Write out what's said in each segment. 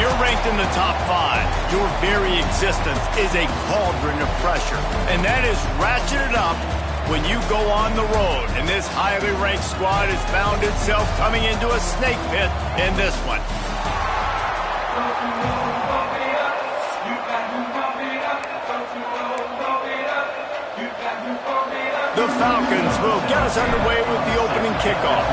you're ranked in the top 5, your very existence is a cauldron of pressure. And that is ratcheted up when you go on the road. And this highly ranked squad has found itself coming into a snake pit in this one. The Falcons will get us underway with the opening kickoff.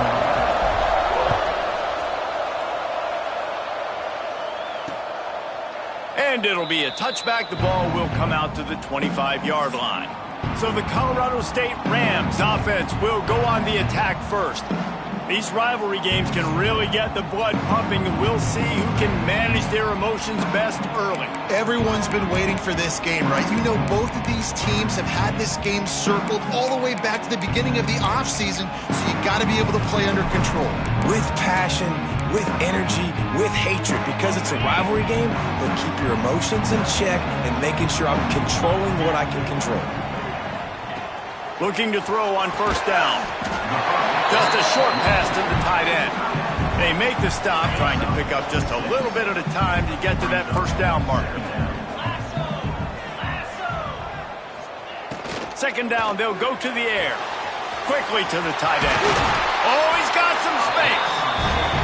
And it'll be a touchback. The ball will come out to the 25-yard line. So the Colorado State Rams offense will go on the attack first. These rivalry games can really get the blood pumping, and we'll see who can manage their emotions best early. Everyone's been waiting for this game, right? You know, both of these teams have had this game circled all the way back to the beginning of the offseason, so you got to be able to play under control. With passion, with energy, with hatred. Because it's a rivalry game, they'll keep your emotions in check and making sure I'm controlling what I can control. Looking to throw on first down. Just a short pass to the tight end. They make the stop, trying to pick up just a little bit at a time to get to that first down marker. Second down, they'll go to the air. Quickly to the tight end. Oh, he's got some space.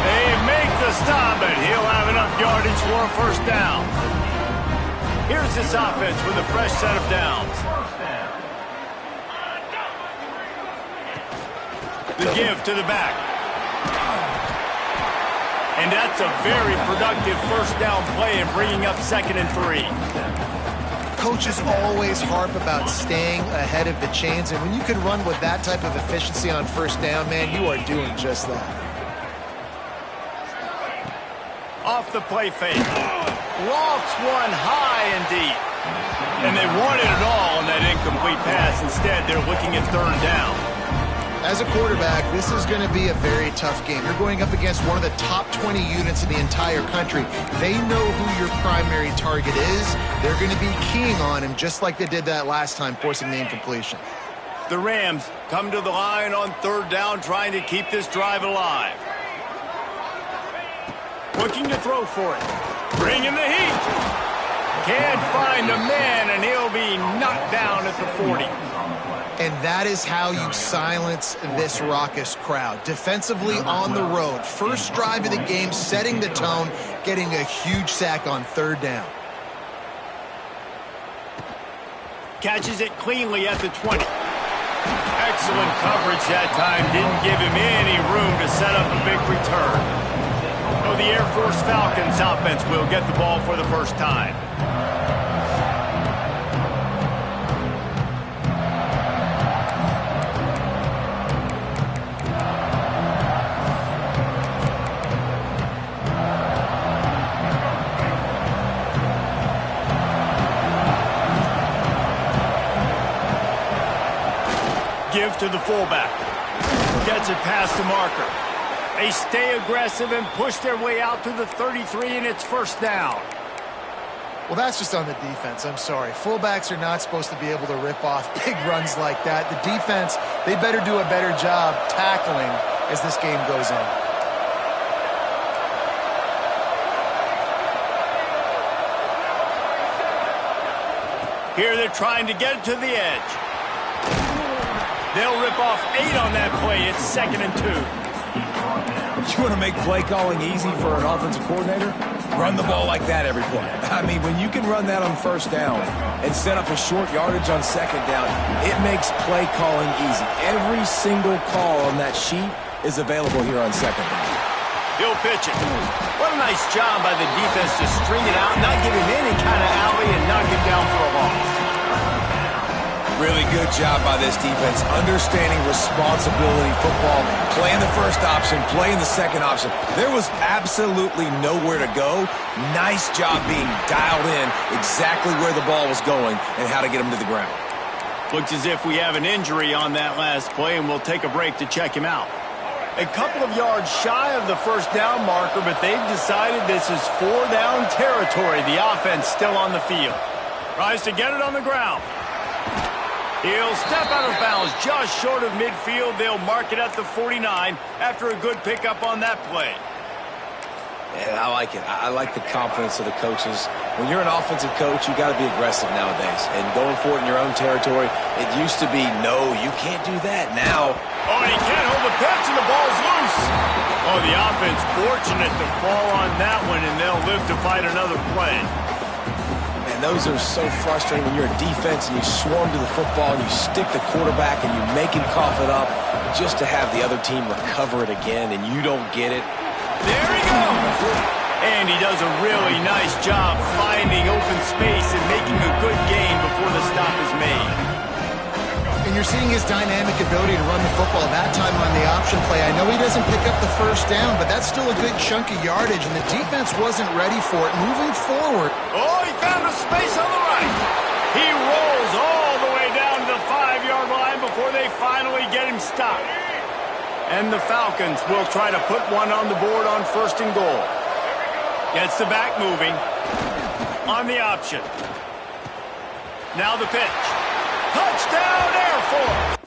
They make the stop, and he'll have enough yardage for a first down. Here's this offense with a fresh set of downs. The give to the back. And that's a very productive first down play and bringing up 2nd and 3. Coaches always harp about staying ahead of the chains, and when you can run with that type of efficiency on first down, man, you are doing just that. Off the play fake. Lofts one high and deep. And they wanted it all on that incomplete pass. Instead, they're looking at 3rd down. As a quarterback, this is going to be a very tough game. You're going up against one of the top 20 units in the entire country. They know who your primary target is. They're going to be keying on him just like they did that last time, forcing the incompletion. The Rams come to the line on 3rd down, trying to keep this drive alive. Looking to throw for it. Bringing the heat. Can't find a man, and he'll be knocked down at the 40. And that is how you silence this raucous crowd. Defensively on the road. First drive of the game, setting the tone, getting a huge sack on 3rd down. Catches it cleanly at the 20. Excellent coverage that time. Didn't give him any room to set up a big return. So the Air Force Falcons offense will get the ball for the first time. Give to the fullback. Gets it past the marker. They stay aggressive and push their way out to the 33, and it's first down. Well, that's just on the defense. I'm sorry. Fullbacks are not supposed to be able to rip off big runs like that. The defense, they better do a better job tackling as this game goes on. Here they're trying to get it to the edge. They'll rip off 8 on that play. It's 2nd and 2. You want to make play calling easy for an offensive coordinator? Run the ball like that every play. I mean, when you can run that on first down and set up a short yardage on 2nd down, it makes play calling easy. Every single call on that sheet is available here on 2nd down. He'll pitch it. What a nice job by the defense to string it out, not give him any kind of alley, and knock him down for a loss. Really good job by this defense, understanding responsibility football, playing the first option, playing the second option. There was absolutely nowhere to go. Nice job being dialed in exactly where the ball was going and how to get him to the ground. Looks as if we have an injury on that last play, and we'll take a break to check him out. A couple of yards shy of the first down marker, but they've decided this is 4-down territory. The offense still on the field. Tries to get it on the ground. He'll step out of bounds just short of midfield. They'll mark it at the 49 after a good pickup on that play. And I like it. I like the confidence of the coaches. When you're an offensive coach, you got to be aggressive nowadays. And going for it in your own territory, it used to be, no, you can't do that. Now, oh, he can't hold the pitch, and the ball's loose. Oh, the offense fortunate to fall on that one, and they'll live to fight another play. And those are so frustrating when you're a defense and you swarm to the football and you stick the quarterback and you make him cough it up just to have the other team recover it again, and you don't get it. There he goes. And he does a really nice job finding open space and making a good gain before the stop is made. And you're seeing his dynamic ability to run the football that time on the option play. I know he doesn't pick up the first down, but that's still a good chunk of yardage, and the defense wasn't ready for it. Moving forward. Oh, he found a space on the right. He rolls all the way down to the 5-yard line before they finally get him stopped. And the Falcons will try to put one on the board on 1st and goal. Gets the back moving on the option. Now the pitch. Touchdown, Air Force!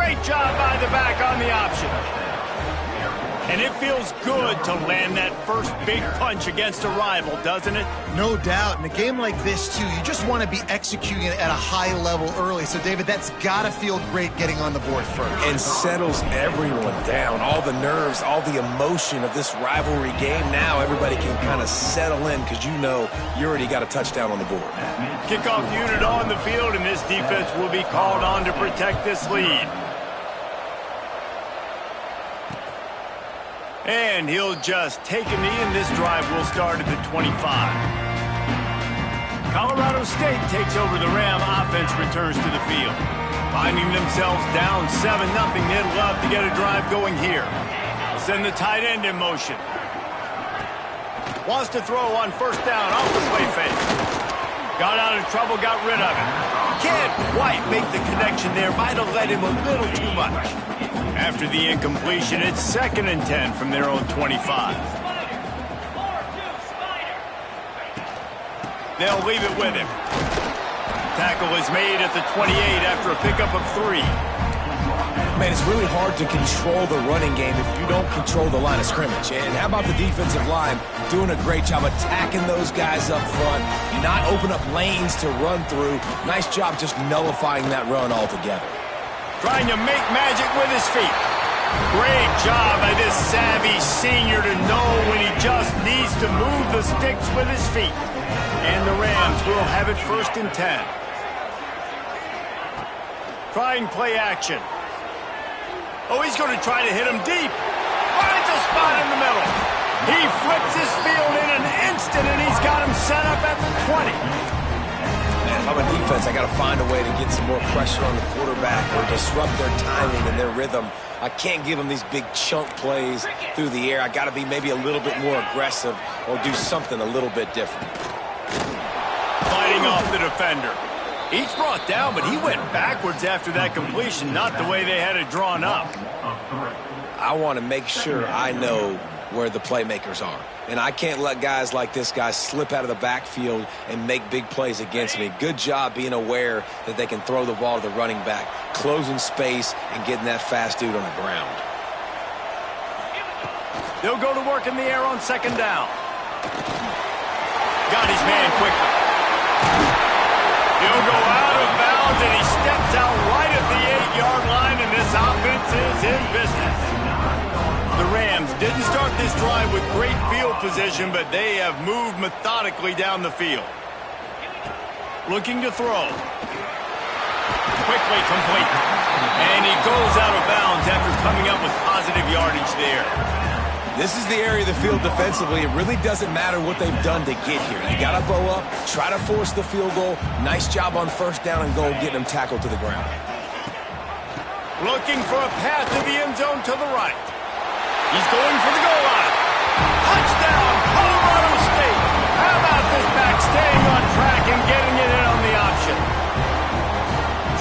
Great job by the back on the option. And it feels good to land that first big punch against a rival, doesn't it? No doubt. In a game like this, too, you just want to be executing it at a high level early. So, David, that's got to feel great getting on the board first. And settles everyone down. All the nerves, all the emotion of this rivalry game. Now everybody can kind of settle in because you know you already got a touchdown on the board. Kickoff unit on the field, and this defense will be called on to protect this lead. And he'll just take a knee, and this drive will start at the 25. Colorado State takes over the Ram. Offense returns to the field. Finding themselves down 7-0, they'd love to get a drive going here. They'll send the tight end in motion. Wants to throw on first down off the play fake. Got out of trouble, got rid of it. Can't quite make the connection there. Might have led him a little too much. After the incompletion, it's 2nd and 10 from their own 25. They'll leave it with him. Tackle is made at the 28 after a pickup of 3. Man, it's really hard to control the running game if you don't control the line of scrimmage. And how about the defensive line doing a great job attacking those guys up front, not open up lanes to run through. Nice job just nullifying that run altogether. Trying to make magic with his feet. Great job by this savvy senior to know when he just needs to move the sticks with his feet. And the Rams will have it 1st and 10. Trying play action. Oh, he's going to try to hit him deep. Finds a spot in the middle. He flips his field in an instant, and he's got him set up at the 20. Man, if I'm a defense, I got to find a way to get some more pressure on the quarterback or disrupt their timing and their rhythm. I can't give them these big chunk plays through the air. I got to be maybe a little bit more aggressive or do something a little bit different. Fighting off the defender. Each brought down, but he went backwards after that completion, not the way they had it drawn up. I want to make sure I know where the playmakers are. And I can't let guys like this guy slip out of the backfield and make big plays against me. Good job being aware that they can throw the ball to the running back, closing space and getting that fast dude on the ground. They'll go to work in the air on 2nd down. Got his man quickly. He'll go out of bounds, and he steps out right at the 8-yard line, and this offense is in business. The Rams didn't start this drive with great field position, but they have moved methodically down the field. Looking to throw. Quickly complete. And he goes out of bounds after coming up with positive yardage there. This is the area of the field defensively. It really doesn't matter what they've done to get here. You got to bow up, try to force the field goal. Nice job on 1st down and goal, getting them tackled to the ground. Looking for a path to the end zone to the right. He's going for the goal line. Touchdown, Colorado State. How about this back staying on track and getting it in on the option?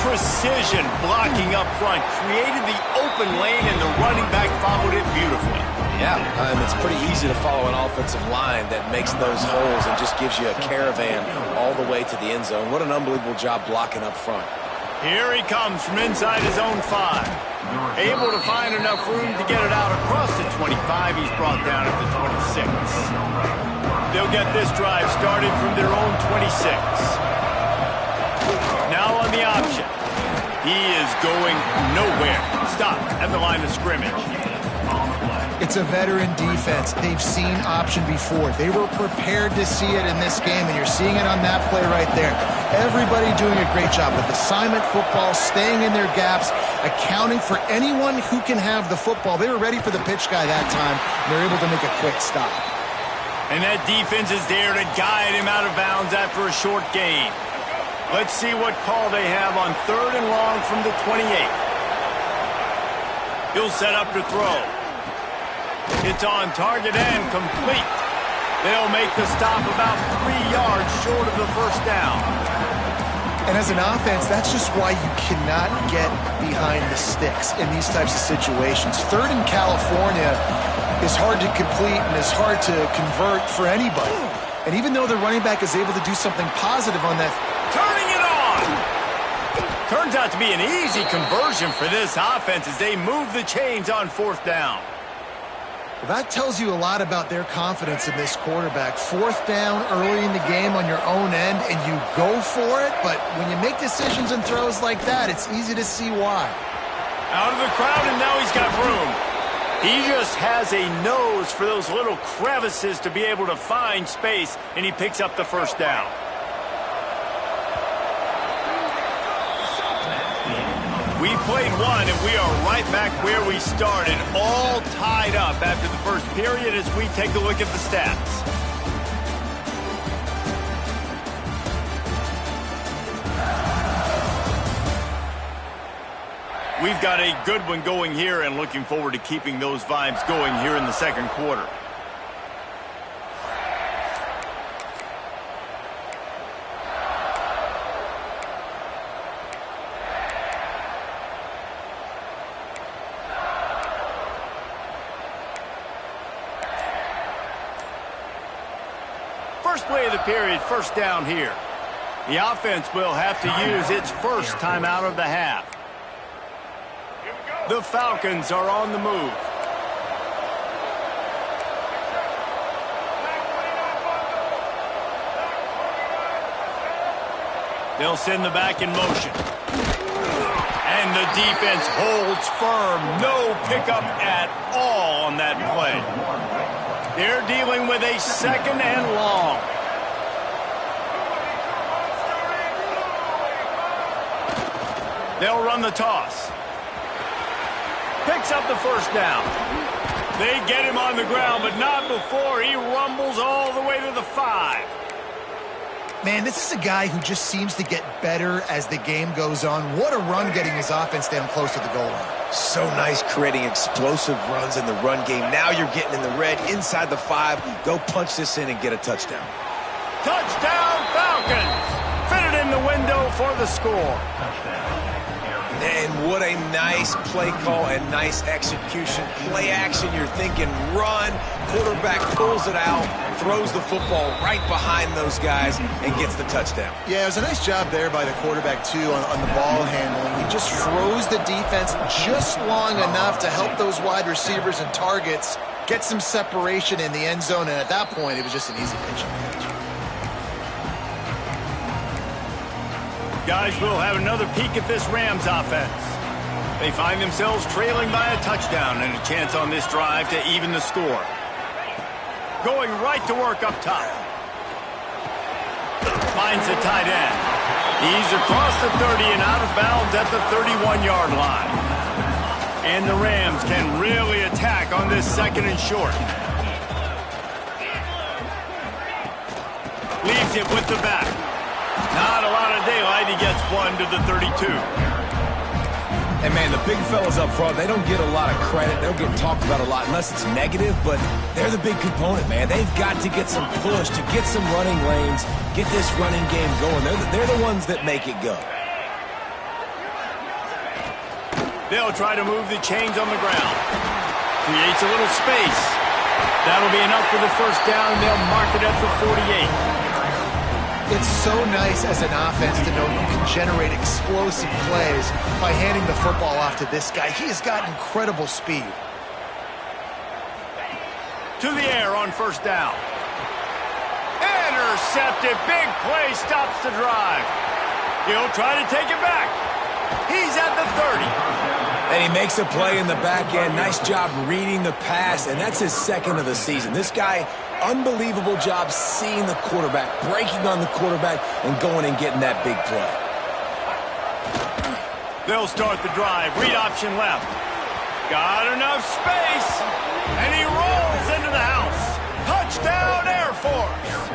Precision blocking up front created the open lane, and the running back followed it beautifully. Yeah, it's pretty easy to follow an offensive line that makes those holes and just gives you a caravan all the way to the end zone. What an unbelievable job blocking up front. Here he comes from inside his own 5. Able to find enough room to get it out across the 25. He's brought down at the 26. They'll get this drive started from their own 26. Now on the option. He is going nowhere. Stop at the line of scrimmage. It's a veteran defense. They've seen option before. They were prepared to see it in this game, and you're seeing it on that play right there. Everybody doing a great job with assignment football, staying in their gaps, accounting for anyone who can have the football. They were ready for the pitch guy that time, and they're able to make a quick stop. And that defense is there to guide him out of bounds after a short gain. Let's see what call they have on 3rd and long from the 28. He'll set up to throw. It's on target and complete. They'll make the stop about 3 yards short of the 1st down. And as an offense, that's just why you cannot get behind the sticks in these types of situations. 3rd in California is hard to complete and is hard to convert for anybody. And even though the running back is able to do something positive on that, turning it on. Turns out to be an easy conversion for this offense as they move the chains on fourth down. Well, that tells you a lot about their confidence in this quarterback. Fourth down early in the game on your own end, and you go for it, but when you make decisions and throws like that, it's easy to see why. Out of the crowd, and now he's got room. He just has a nose for those little crevices to be able to find space, and he picks up the first down. We played one, and we are right back where we started, all tied up after the first period as we take a look at the stats. We've got a good one going here and looking forward to keeping those vibes going here in the second quarter. First play of the period, first down here. The offense will have to use its first timeout of the half. The Falcons are on the move. They'll send the back in motion. And the defense holds firm. No pickup at all on that play. They're dealing with a second and long. They'll run the toss. Picks up the first down. They get him on the ground, but not before he rumbles all the way to the 5. Man, this is a guy who just seems to get better as the game goes on. What a run getting his offense down close to the goal line. So nice creating explosive runs in the run game. Now you're getting in the red inside the 5. Go punch this in and get a touchdown. Touchdown, Falcons! Fitted in the window for the score. And what a nice play call and nice execution. Play action, you're thinking run. Quarterback pulls it out, throws the football right behind those guys, and gets the touchdown. Yeah, it was a nice job there by the quarterback, too, on the ball handling. He just froze the defense just long enough to help those wide receivers and targets get some separation in the end zone, and at that point, it was just an easy pitch. Guys, we'll have another peek at this Rams offense. They find themselves trailing by a touchdown and a chance on this drive to even the score. Going right to work up top. Finds the tight end. He's across the 30 and out of bounds at the 31-yard line. And the Rams can really attack on this second and short. Leaves it with the back. Not a lot of daylight. He gets one to the 32. And, man, the big fellas up front, they don't get a lot of credit. They don't get talked about a lot unless it's negative, but they're the big component, man. They've got to get some push, to get some running lanes, get this running game going. They're the ones that make it go. They'll try to move the chains on the ground. Creates a little space. That'll be enough for the first down, and they'll mark it at the 48. It's so nice as an offense to know you can generate explosive plays by handing the football off to this guy. He has got incredible speed. To the air on first down. Intercepted. Big play stops the drive. He'll try to take it back. He's at the 30. And he makes a play in the back end. Nice job reading the pass, and that's his second of the season. This guy, unbelievable job seeing the quarterback, breaking on the quarterback, and going and getting that big play. They'll start the drive. Read option left. Got enough space, and he rolls into the house. Touchdown, Air Force.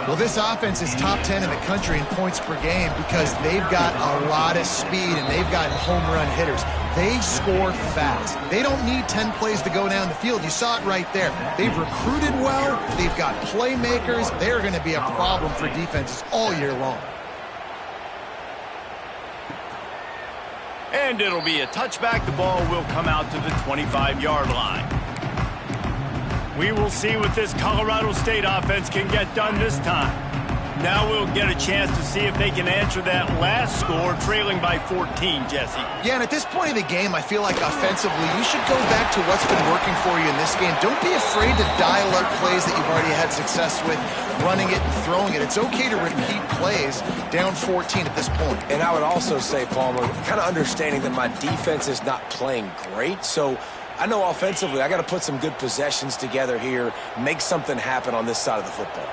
Well, this offense is top 10 in the country in points per game because they've got a lot of speed and they've got home run hitters. They score fast. They don't need 10 plays to go down the field. You saw it right there. They've recruited well. They've got playmakers. They're going to be a problem for defenses all year long. And it'll be a touchback. The ball will come out to the 25-yard line. We will see what this Colorado State offense can get done this time. Now we'll get a chance to see if they can answer that last score, trailing by 14, Jesse. Yeah, and at this point of the game, I feel like offensively, you should go back to what's been working for you in this game. Don't be afraid to dial up plays that you've already had success with, running it and throwing it. It's okay to repeat plays down 14 at this point. And I would also say, Palmer, kind of understanding that my defense is not playing great, so I know offensively I got to put some good possessions together here, make something happen on this side of the football.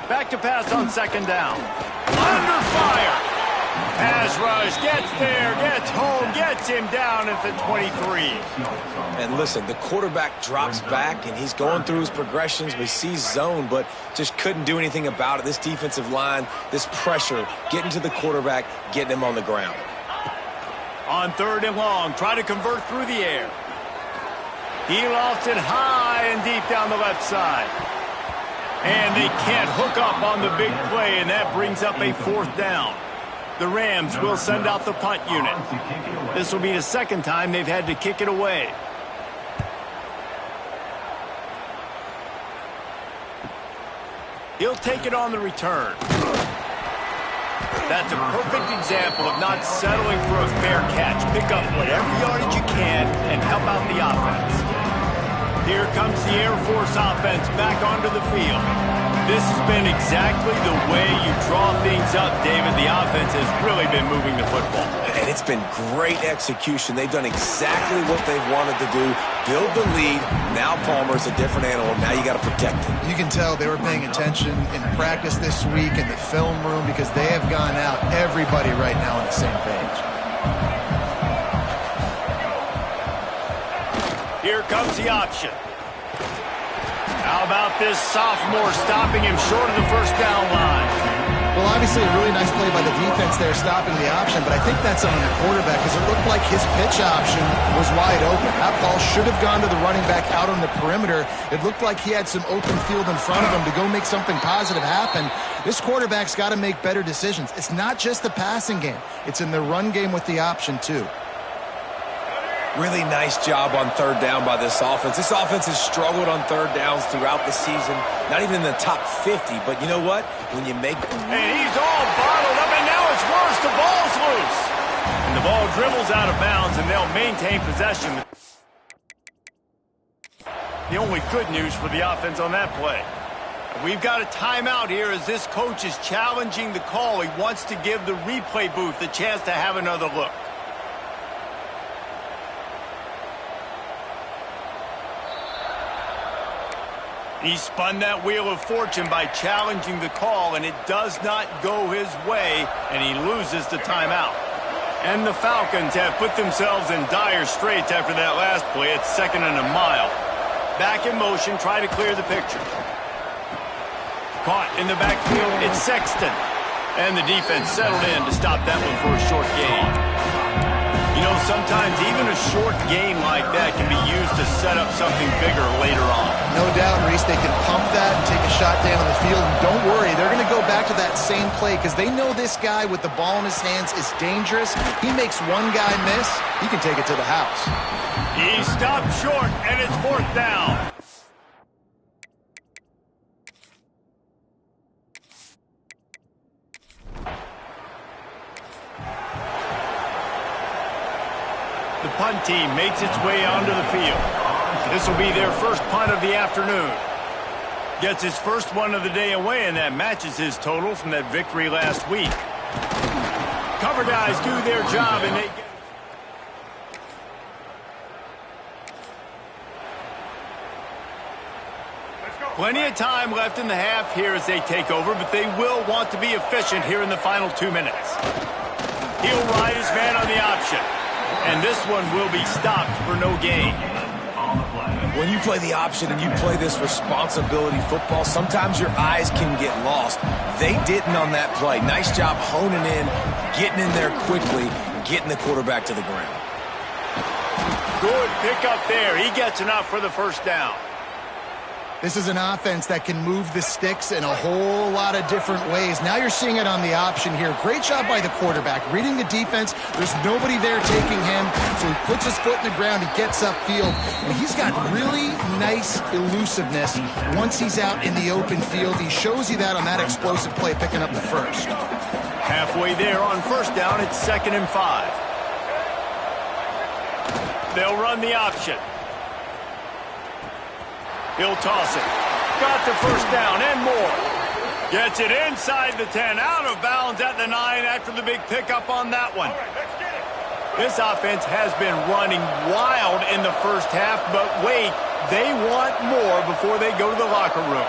Back to pass on second down. Under fire. Pass rush. Gets there. Gets home. Gets him down at the 23. And listen, the quarterback drops back, and he's going through his progressions. We see zone, but just couldn't do anything about it. This defensive line, this pressure, getting to the quarterback, getting him on the ground. On third and long, try to convert through the air. He lofts it high and deep down the left side. And they can't hook up on the big play, and that brings up a fourth down. The Rams will send out the punt unit. This will be the second time they've had to kick it away. He'll take it on the return. That's a perfect example of not settling for a fair catch. Pick up whatever yardage you can and help out the offense. Here comes the Air Force offense back onto the field. This has been exactly the way you draw things up, David. The offense has really been moving the football. And it's been great execution. They've done exactly what they've wanted to do. Build the lead. Now Palmer's a different animal. Now you got to protect him. You can tell they were paying attention in practice this week in the film room because they have gone out, everybody right now on the same page. Here comes the option. How about this sophomore stopping him short of the first down line? Well, obviously a really nice play by the defense there stopping the option, but I think that's on the quarterback because it looked like his pitch option was wide open. That ball should have gone to the running back out on the perimeter. It looked like he had some open field in front of him to go make something positive happen. This quarterback's got to make better decisions. It's not just the passing game. It's in the run game with the option, too. Really nice job on third down by this offense. This offense has struggled on third downs throughout the season. Not even in the top 50, but you know what? When you make... And he's all bottled up, and now it's worse. The ball's loose. And the ball dribbles out of bounds, and they'll maintain possession. The only good news for the offense on that play. We've got a timeout here as this coach is challenging the call. He wants to give the replay booth a chance to have another look. He spun that wheel of fortune by challenging the call, and it does not go his way, and he loses the timeout. And the Falcons have put themselves in dire straits after that last play. It's second and a mile. Back in motion, try to clear the picture. Caught in the backfield, it's Sexton. And the defense settled in to stop that one for a short gain. You know, sometimes even a short gain like that can be used to set up something bigger later on. No doubt, Reese, they can pump that and take a shot down on the field. And don't worry, they're going to go back to that same play because they know this guy with the ball in his hands is dangerous. He makes one guy miss, he can take it to the house. He stopped short, and it's fourth down. The punt team makes its way onto the field. This will be their first punt of the afternoon. Gets his first one of the day away, and that matches his total from that victory last week. Cover guys do their job, and they get... Plenty of time left in the half here as they take over, but they will want to be efficient here in the final 2 minutes. He'll ride his man on the option. And this one will be stopped for no gain. When you play the option and you play this responsibility football, sometimes your eyes can get lost. They didn't on that play. Nice job honing in, getting in there quickly, getting the quarterback to the ground. Good pick up there. He gets enough for the first down. This is an offense that can move the sticks in a whole lot of different ways. Now you're seeing it on the option here. Great job by the quarterback. Reading the defense, there's nobody there taking him, so he puts his foot in the ground, he gets upfield, and he's got really nice elusiveness once he's out in the open field. He shows you that on that explosive play, picking up the first. Halfway there on first down, it's 2nd and 5. They'll run the option. He'll toss it. Got the first down and more. Gets it inside the 10, out of bounds at the 9 after the big pickup on that one. This offense has been running wild in the first half, but wait, they want more before they go to the locker room.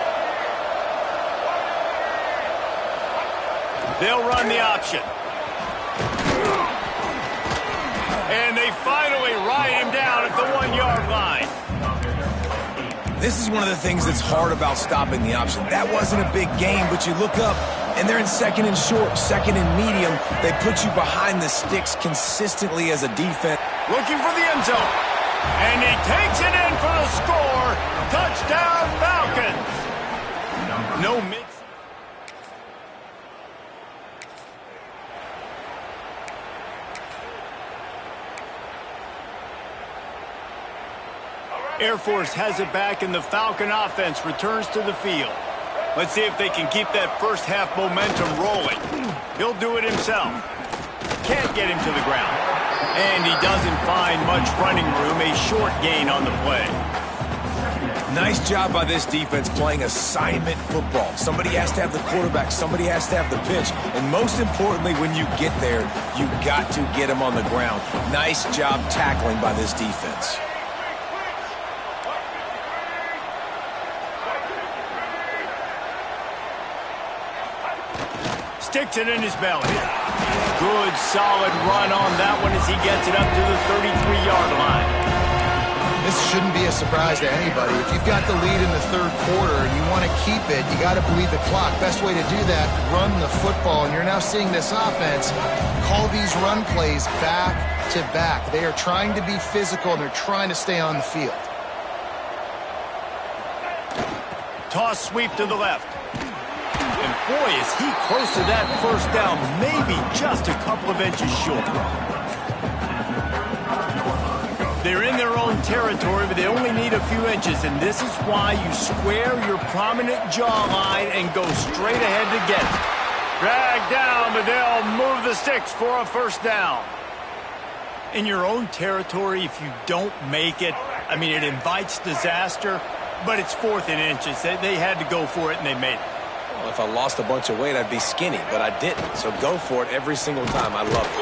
They'll run the option. And they finally ride him down at the 1-yard line. This is one of the things that's hard about stopping the option. That wasn't a big game, but you look up, and they're in 2nd and short, 2nd and medium. They put you behind the sticks consistently as a defense. Looking for the end zone. And he takes it in for the score. Touchdown, Falcons. No mix. Air Force has it back, and the Falcon offense returns to the field. Let's see if they can keep that first half momentum rolling. He'll do it himself. Can't get him to the ground. And he doesn't find much running room, a short gain on the play. Nice job by this defense playing assignment football. Somebody has to have the quarterback, somebody has to have the pitch, and most importantly, when you get there, you got to get him on the ground. Nice job tackling by this defense. Sticks it in his belly. Good, solid run on that one as he gets it up to the 33-yard line. This shouldn't be a surprise to anybody. If you've got the lead in the third quarter and you want to keep it, you got to bleed the clock. Best way to do that, run the football. And you're now seeing this offense call these run plays back to back. They are trying to be physical, and they're trying to stay on the field. Toss sweep to the left. And boy, is he close to that first down, maybe just a couple of inches short. They're in their own territory, but they only need a few inches, and this is why you square your prominent jawline and go straight ahead to get it. Drag down, but they'll move the sticks for a first down. In your own territory, if you don't make it, I mean, it invites disaster, but it's 4th and inches. They had to go for it, and they made it. Well, if I lost a bunch of weight, I'd be skinny, but I didn't. So go for it every single time. I love it.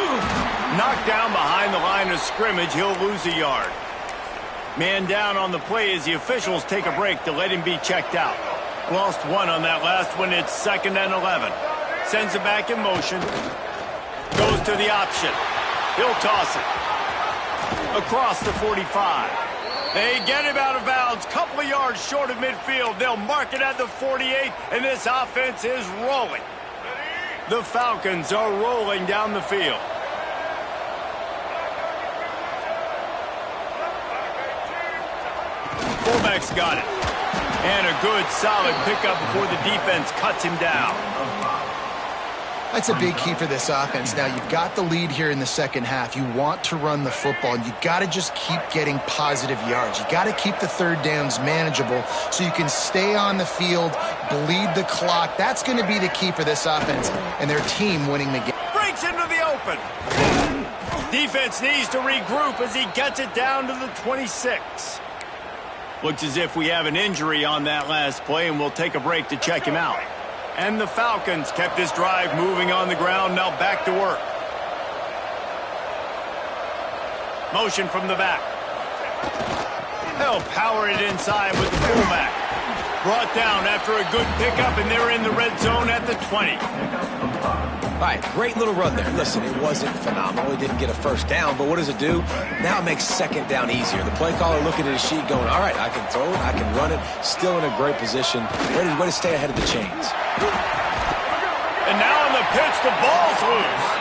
Knocked down behind the line of scrimmage, he'll lose a yard. Man down on the play as the officials take a break to let him be checked out. Lost one on that last one. It's 2nd and 11. Sends it back in motion. Goes to the option. He'll toss it. Across the 45. They get him out of bounds, couple of yards short of midfield. They'll mark it at the 48, and this offense is rolling. The Falcons are rolling down the field. Fullback's got it. And a good, solid pickup before the defense cuts him down. That's a big key for this offense. Now, you've got the lead here in the second half. You want to run the football, and you got to just keep getting positive yards. You got to keep the third downs manageable so you can stay on the field, bleed the clock. That's going to be the key for this offense and their team winning the game. Breaks into the open. Defense needs to regroup as he gets it down to the 26. Looks as if we have an injury on that last play, and we'll take a break to check him out. And the Falcons kept this drive moving on the ground, now back to work. Motion from the back. They'll power it inside with the fullback. Brought down after a good pickup, and they're in the red zone at the 20. All right, great little run there. Listen, it wasn't phenomenal. He didn't get a first down, but what does it do? Now it makes second down easier. The play caller looking at his sheet going, all right, I can throw it, I can run it, still in a great position. Way to stay ahead of the chains. And now on the pitch, the ball's loose.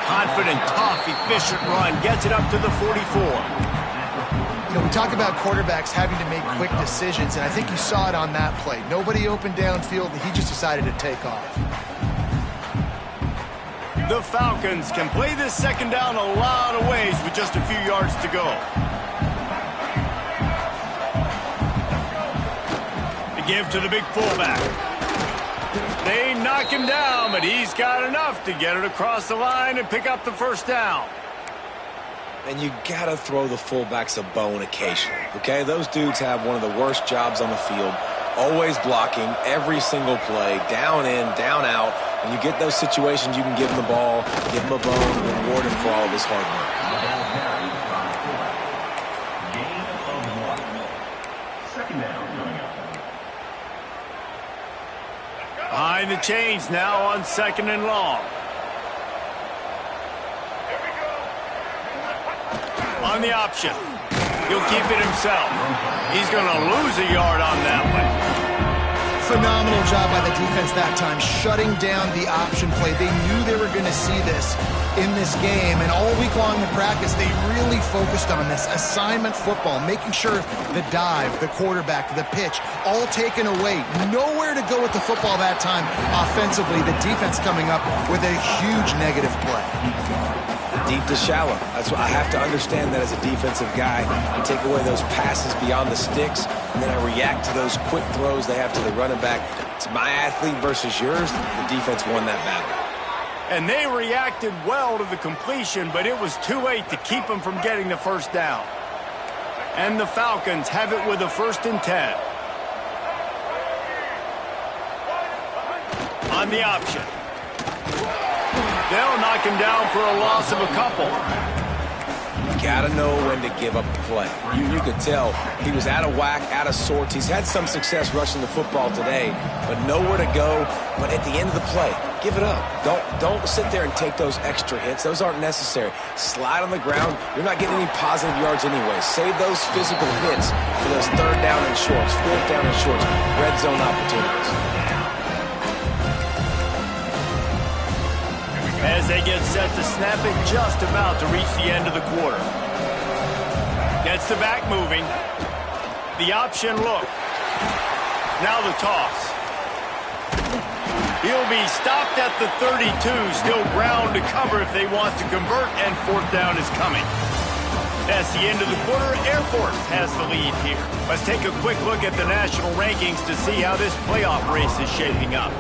confident, tough, efficient run. Gets it up to the 44. You know, we talk about quarterbacks having to make quick decisions, and I think you saw it on that play. Nobody open downfield, and he just decided to take off. The Falcons can play this second down a lot of ways with just a few yards to go. To give to the big fullback. They knock him down, but he's got enough to get it across the line and pick up the first down. And you got to throw the fullbacks a bone occasionally, okay? Those dudes have one of the worst jobs on the field, always blocking every single play, down in, down out. When you get those situations, you can give him the ball, give him a bone, reward him for all of his hard work. Behind the chains now on 2nd and long. On the option. He'll keep it himself. He's going to lose a yard on that one. Phenomenal job by the defense that time, shutting down the option play. They knew they were going to see this in this game, and all week long in practice, they really focused on this assignment football, making sure the dive, the quarterback, the pitch, all taken away. Nowhere to go with the football that time offensively. The defense coming up with a huge negative play. Deep to shallow. That's what I have to understand that as a defensive guy. I take away those passes beyond the sticks, and then I react to those quick throws they have to the running back. It's my athlete versus yours. The defense won that battle. And they reacted well to the completion, but it was too late to keep them from getting the first down. And the Falcons have it with a 1st and 10. On the option. They'll knock him down for a loss of a couple. You gotta know when to give up the play. You could tell he was out of whack, out of sorts. He's had some success rushing the football today, but nowhere to go. But at the end of the play, give it up. Don't sit there and take those extra hits. Those aren't necessary. Slide on the ground. You're not getting any positive yards anyway. Save those physical hits for those 3rd down and shorts, 4th down and shorts, red zone opportunities. As they get set to snap it, just about to reach the end of the quarter. Gets the back moving. The option look. Now the toss. He'll be stopped at the 32. Still ground to cover if they want to convert, and 4th down is coming. That's the end of the quarter. Air Force has the lead here. Let's take a quick look at the national rankings to see how this playoff race is shaping up.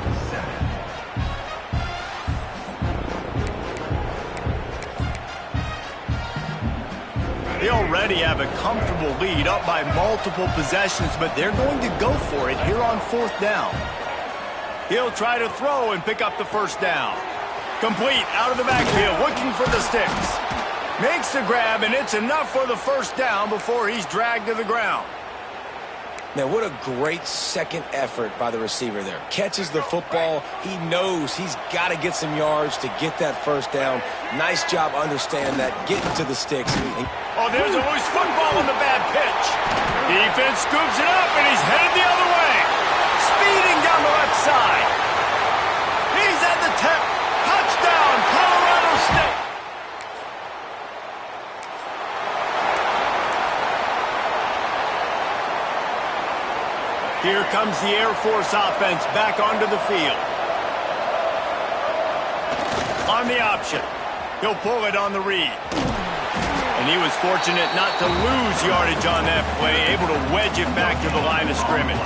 They already have a comfortable lead, up by multiple possessions, but they're going to go for it here on 4th down. He'll try to throw and pick up the first down. Complete out of the backfield, looking for the sticks. Makes the grab, and it's enough for the first down before he's dragged to the ground. Man, what a great second effort by the receiver there. Catches the football. He knows he's got to get some yards to get that first down. Nice job understand that, getting to the sticks. Oh, there's a loose football on the bad pitch. Defense scoops it up, and he's headed the other way. Speeding down the left side. He's at the 10. Touchdown, Colorado State. Here comes the Air Force offense back onto the field. On the option. He'll pull it on the read. And he was fortunate not to lose yardage on that play, able to wedge it back to the line of scrimmage.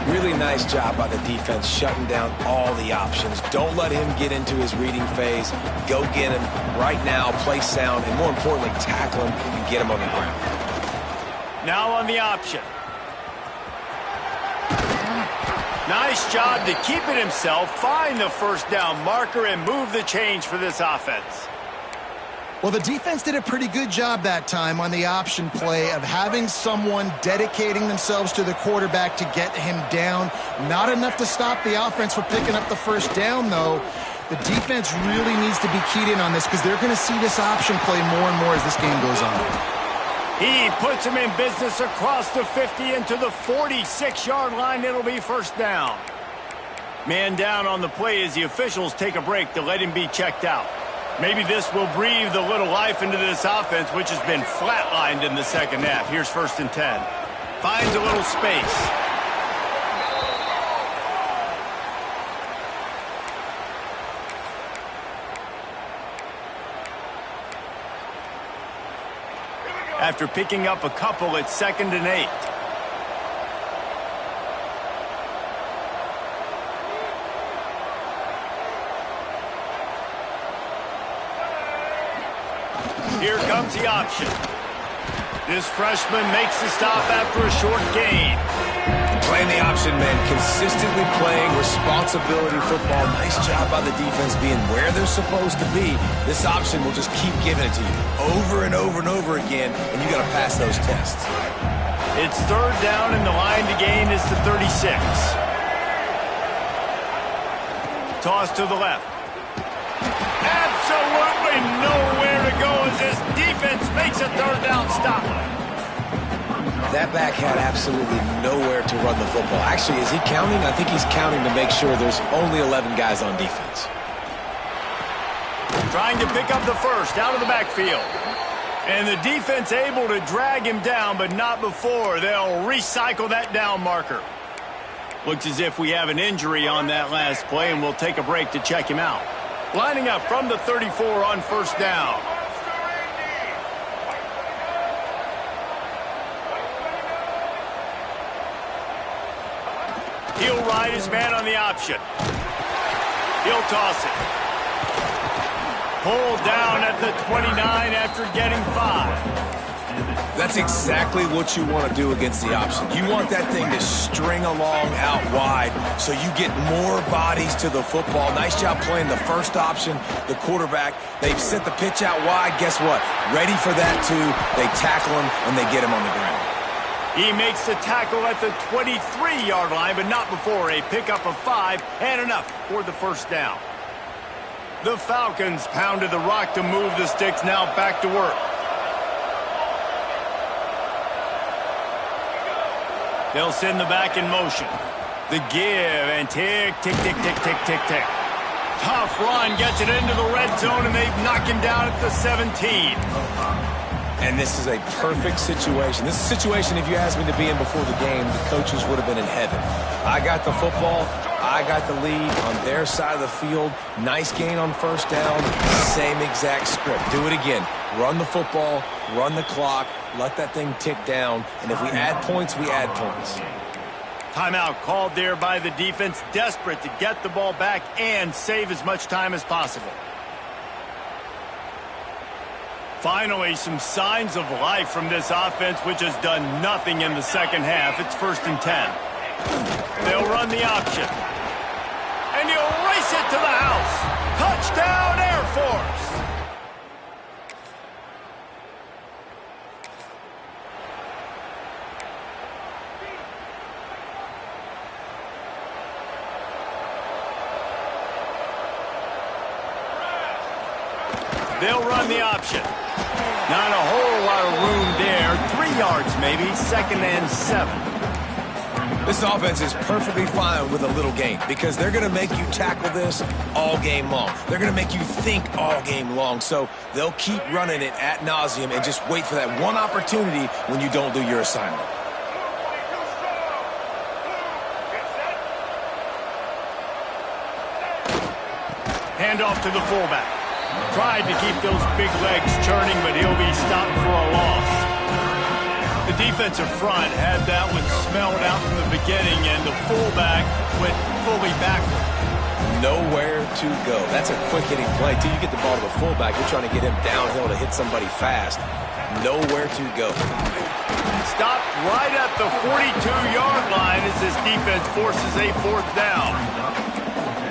Really nice job by the defense shutting down all the options. Don't let him get into his reading phase. Go get him right now, play sound, and more importantly, tackle him and get him on the ground. Now on the option. Nice job to keep it himself, find the first down marker, and move the change for this offense. Well, the defense did a pretty good job that time on the option play of having someone dedicating themselves to the quarterback to get him down. Not enough to stop the offense from picking up the first down, though. The defense really needs to be keyed in on this because they're going to see this option play more and more as this game goes on. He puts him in business across the 50 into the 46-yard line. It'll be first down. Man down on the play as the officials take a break to let him be checked out. Maybe this will breathe a little life into this offense, which has been flatlined in the second half. Here's 1st and 10. Finds a little space. After picking up a couple, it's 2nd and 8. Here comes the option. This freshman makes the stop after a short gain. Playing the option, man. Consistently playing responsibility football. Nice job by the defense being where they're supposed to be. This option will just keep giving it to you over and over and over again, and you got to pass those tests. It's 3rd down, and the line to gain is the 36. Toss to the left. Absolutely nowhere to go as this defense makes a 3rd down stop. That back had absolutely nowhere to run the football. Actually, is he counting? I think he's counting to make sure there's only 11 guys on defense. Trying to pick up the first out of the backfield. And the defense able to drag him down, but not before. They'll recycle that down marker. Looks as if we have an injury on that last play, and we'll take a break to check him out. Lining up from the 34 on 1st down. He'll ride his man on the option. He'll toss it. Pulled down at the 29 after getting 5. That's exactly what you want to do against the option. You want that thing to string along out wide so you get more bodies to the football. Nice job playing the first option, the quarterback. They've sent the pitch out wide. Guess what? Ready for that too. They tackle him and they get him on the ground. He makes the tackle at the 23-yard line, but not before a pickup of 5 and enough for the 1st down. The Falcons pounded the rock to move the sticks, now back to work. They'll send the back in motion. The give and tick, tick, tick, tick, tick, tick, tick. Tough run gets it into the red zone, and they've knocked him down at the 17. And this is a perfect situation. This is a situation, if you asked me to be in before the game, the coaches would have been in heaven. I got the football. I got the lead on their side of the field. Nice gain on 1st down. Same exact script. Do it again. Run the football. Run the clock. Let that thing tick down. And if we add points, we add points. Timeout called there by the defense, desperate to get the ball back and save as much time as possible. Finally, some signs of life from this offense, which has done nothing in the second half. It's 1st and 10. They'll run the option. And he'll race it to the house. Touchdown, Air Force. They'll run the option. Not a whole lot of room there. 3 yards maybe. 2nd and 7. This offense is perfectly fine with a little gain because they're going to make you tackle this all game long. They're going to make you think all game long. So they'll keep running it ad nauseum and just wait for that one opportunity when you don't do your assignment. Handoff to the fullback. Tried to keep those big legs churning, but he'll be stopped for a loss. The defensive front had that one smelled out from the beginning, and the fullback went fully backward. Nowhere to go. That's a quick-hitting play. Till you get the ball to the fullback, you're trying to get him downhill to hit somebody fast. Nowhere to go. Stopped right at the 42-yard line as this defense forces a 4th down.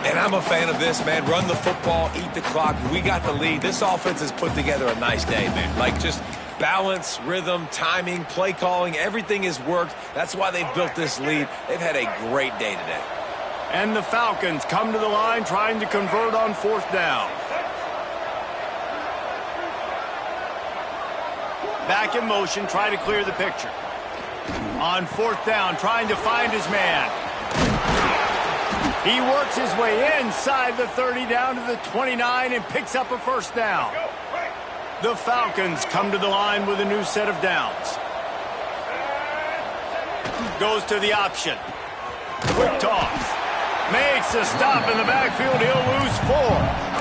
And I'm a fan of this, man. Run the football, eat the clock. We got the lead. This offense has put together a nice day, man. Like, just balance, rhythm, timing, play calling, everything has worked. That's why they've built this lead. They've had a great day today. And the Falcons come to the line trying to convert on 4th down. Back in motion, try to clear the picture. On 4th down, trying to find his man. He works his way inside the 30 down to the 29 and picks up a first down. The Falcons come to the line with a new set of downs. Goes to the option. Quick toss. Makes a stop in the backfield. He'll lose 4.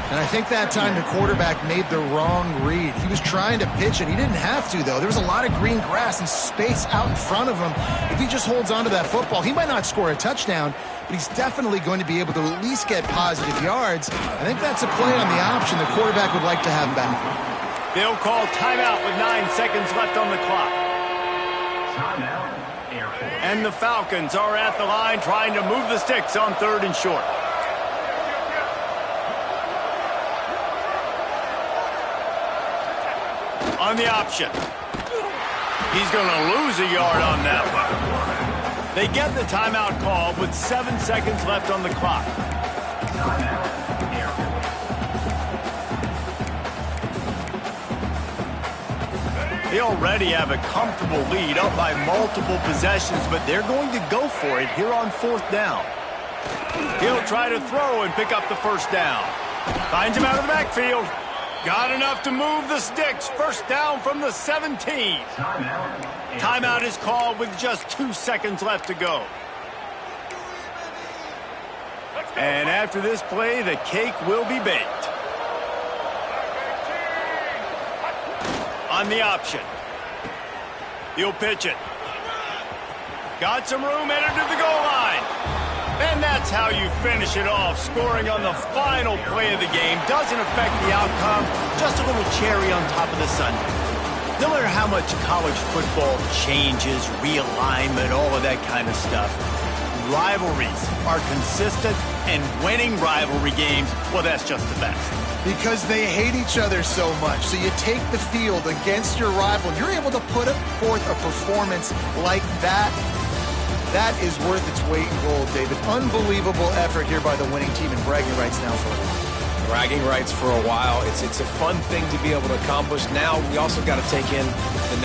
And I think that time the quarterback made the wrong read. He was trying to pitch it. He didn't have to, though. There was a lot of green grass and space out in front of him. If he just holds on to that football, he might not score a touchdown, but he's definitely going to be able to at least get positive yards. I think that's a play on the option the quarterback would like to have back. They'll call timeout with 9 seconds left on the clock. And the Falcons are at the line trying to move the sticks on 3rd and short. On the option. He's going to lose a yard on that one. They get the timeout call with 7 seconds left on the clock. They already have a comfortable lead up by multiple possessions, but they're going to go for it here on 4th down. He'll try to throw and pick up the first down. Finds him out of the backfield. Got enough to move the sticks. First down from the 17. Timeout is called with just 2 seconds left to go. And after this play, the cake will be baked. On the option. He'll pitch it. Got some room, headed to the goal line. And that's how you finish it off. Scoring on the final play of the game doesn't affect the outcome. Just a little cherry on top of the sundae. No matter how much college football changes, realignment, all of that kind of stuff, rivalries are consistent, and winning rivalry games, well, that's just the best. Because they hate each other so much. So you take the field against your rival. You're able to put forth a performance like that. That is worth its weight in gold, David. Unbelievable effort here by the winning team, and bragging rights now for a while. Bragging rights for a while. It's a fun thing to be able to accomplish. Now we also got to take in the